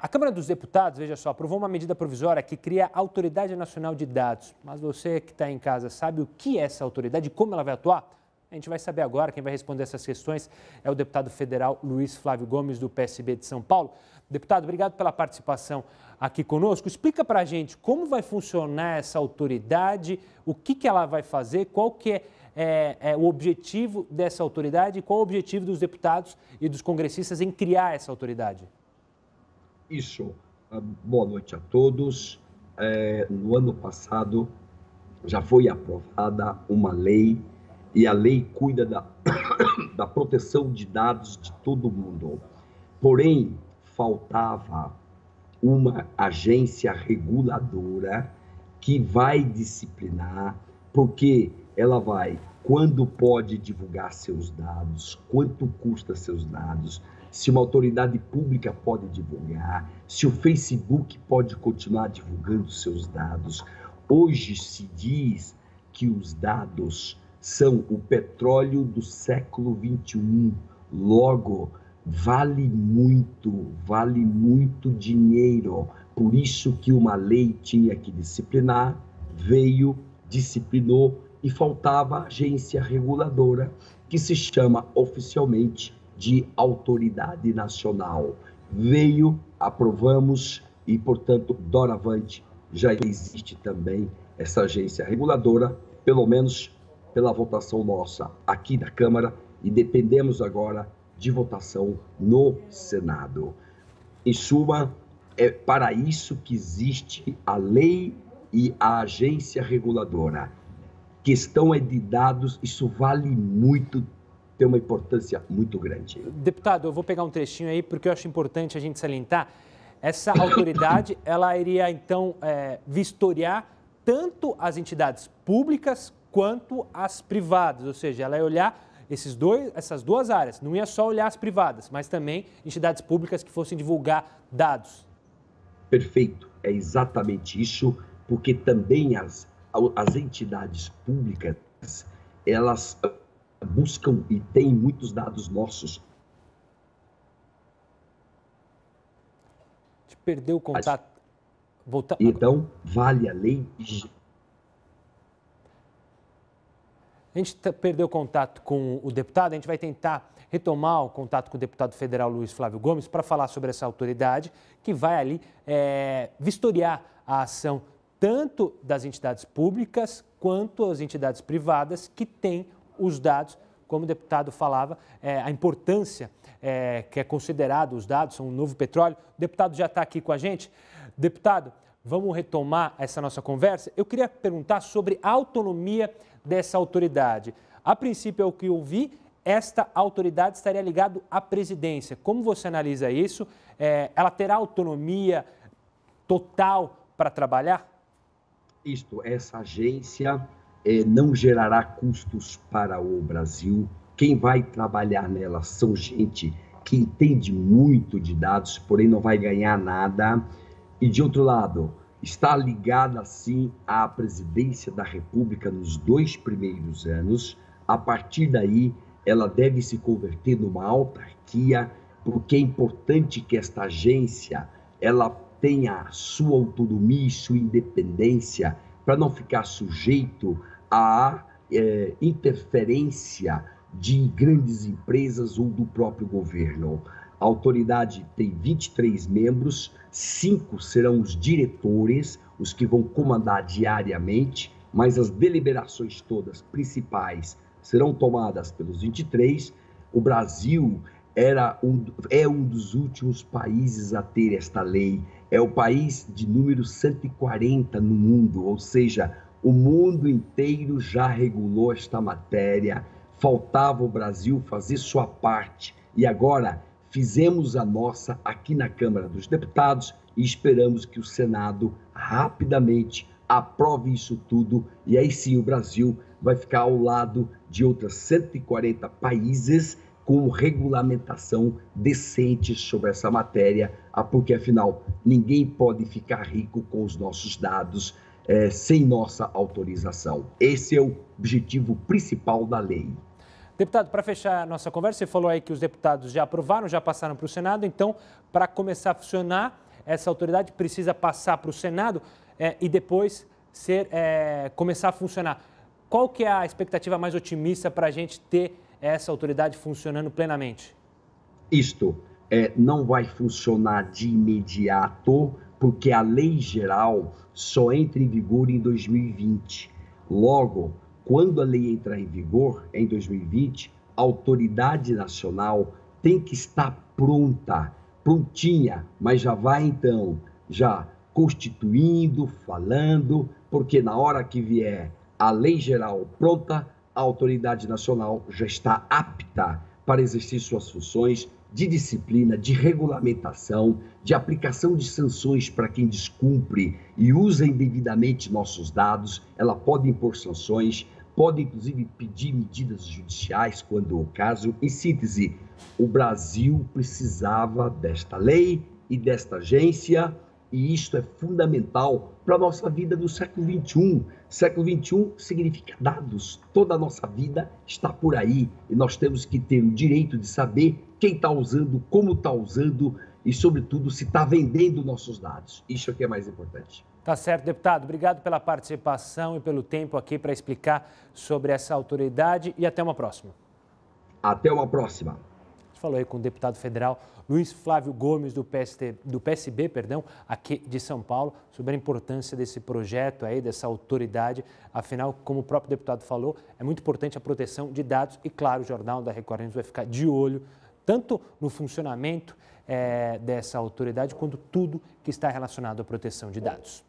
A Câmara dos Deputados, veja só, aprovou uma medida provisória que cria a Autoridade Nacional de Dados. Mas você que está em casa sabe o que é essa autoridade e como ela vai atuar? A gente vai saber agora. Quem vai responder essas questões é o deputado federal Luiz Flávio Gomes, do PSB de São Paulo. Deputado, obrigado pela participação aqui conosco. Explica para a gente como vai funcionar essa autoridade, o que ela vai fazer, qual que é o objetivo dessa autoridade e qual o objetivo dos deputados e dos congressistas em criar essa autoridade. Isso. Boa noite a todos. No ano passado já foi aprovada uma lei e a lei cuida da proteção de dados de todo mundo. Porém, faltava uma agência reguladora que vai disciplinar, porque ela vai, quando pode divulgar seus dados, quanto custa seus dados, se uma autoridade pública pode divulgar, se o Facebook pode continuar divulgando seus dados. Hoje se diz que os dados são o petróleo do século XXI, logo vale muito dinheiro. Por isso que uma lei tinha que disciplinar, veio, disciplinou e faltava a agência reguladora, que se chama oficialmente de Autoridade Nacional. Veio, aprovamos e, portanto, doravante já existe também essa agência reguladora, pelo menos pela votação nossa aqui na Câmara, e dependemos agora de votação no Senado. Em suma, é para isso que existe a lei e a agência reguladora. Questão é de dados, isso vale muito, tem uma importância muito grande. Deputado, eu vou pegar um trechinho aí porque eu acho importante a gente salientar. Essa autoridade, ela iria então vistoriar tanto as entidades públicas quanto as privadas, ou seja, ela ia olhar essas duas áreas, não ia só olhar as privadas, mas também entidades públicas que fossem divulgar dados. Perfeito, é exatamente isso, porque também as entidades públicas, elas buscam e têm muitos dados nossos. A gente perdeu o contato. Então, vale a lei. A gente perdeu o contato com o deputado, a gente vai tentar retomar o contato com o deputado federal Luiz Flávio Gomes para falar sobre essa autoridade que vai ali vistoriar a ação tanto das entidades públicas quanto as entidades privadas que têm os dados, como o deputado falava, a importância que é considerado os dados, são um novo petróleo. O deputado já está aqui com a gente. Deputado, vamos retomar essa nossa conversa. Eu queria perguntar sobre a autonomia dessa autoridade. A princípio, é o que eu vi, esta autoridade estaria ligada à presidência. Como você analisa isso? Ela terá autonomia total para trabalhar? Essa agência não gerará custos para o Brasil. Quem vai trabalhar nela são gente que entende muito de dados, porém não vai ganhar nada. E, de outro lado, está ligada, sim, à presidência da República nos 2 primeiros anos. A partir daí, ela deve se converter numa autarquia, porque é importante que esta agência ela tenha sua autonomia e sua independência para não ficar sujeito à interferência de grandes empresas ou do próprio governo. A autoridade tem 23 membros, 5 serão os diretores, os que vão comandar diariamente, mas as deliberações todas principais serão tomadas pelos 23. O Brasil é um dos últimos países a ter esta lei. É o país de número 140 no mundo, ou seja, o mundo inteiro já regulou esta matéria. Faltava o Brasil fazer sua parte e agora fizemos a nossa aqui na Câmara dos Deputados e esperamos que o Senado rapidamente aprove isso tudo e aí sim o Brasil vai ficar ao lado de outros 140 países com regulamentação decente sobre essa matéria, porque afinal ninguém pode ficar rico com os nossos dados sem nossa autorização. Esse é o objetivo principal da lei. Deputado, para fechar a nossa conversa, você falou aí que os deputados já aprovaram, já passaram para o Senado, então, para começar a funcionar, essa autoridade precisa passar para o Senado e depois começar a funcionar. Qual que é a expectativa mais otimista para a gente ter essa autoridade funcionando plenamente? Isto não vai funcionar de imediato, porque a lei geral só entra em vigor em 2020. Logo, quando a lei entrar em vigor, em 2020, a autoridade nacional tem que estar prontinha, mas já vai então, já constituindo, falando, porque na hora que vier a lei geral pronta, a autoridade nacional já está apta para exercer suas funções de disciplina, de regulamentação, de aplicação de sanções para quem descumpre e usa indevidamente nossos dados. Ela pode impor sanções, pode inclusive pedir medidas judiciais quando o caso. Em síntese, o Brasil precisava desta lei e desta agência, e isto é fundamental para a nossa vida do século XXI. Século XXI significa dados. Toda a nossa vida está por aí e nós temos que ter o direito de saber quem está usando, como está usando e, sobretudo, se está vendendo nossos dados. Isso é que é mais importante. Tá certo, deputado. Obrigado pela participação e pelo tempo aqui para explicar sobre essa autoridade e até uma próxima. Até uma próxima. A gente falou aí com o deputado federal Luiz Flávio Gomes, do PSB, aqui de São Paulo, sobre a importância desse projeto aí, dessa autoridade. Afinal, como o próprio deputado falou, é muito importante a proteção de dados e, claro, o Jornal da Record News vai ficar de olho tanto no funcionamento dessa autoridade, quanto tudo que está relacionado à proteção de dados.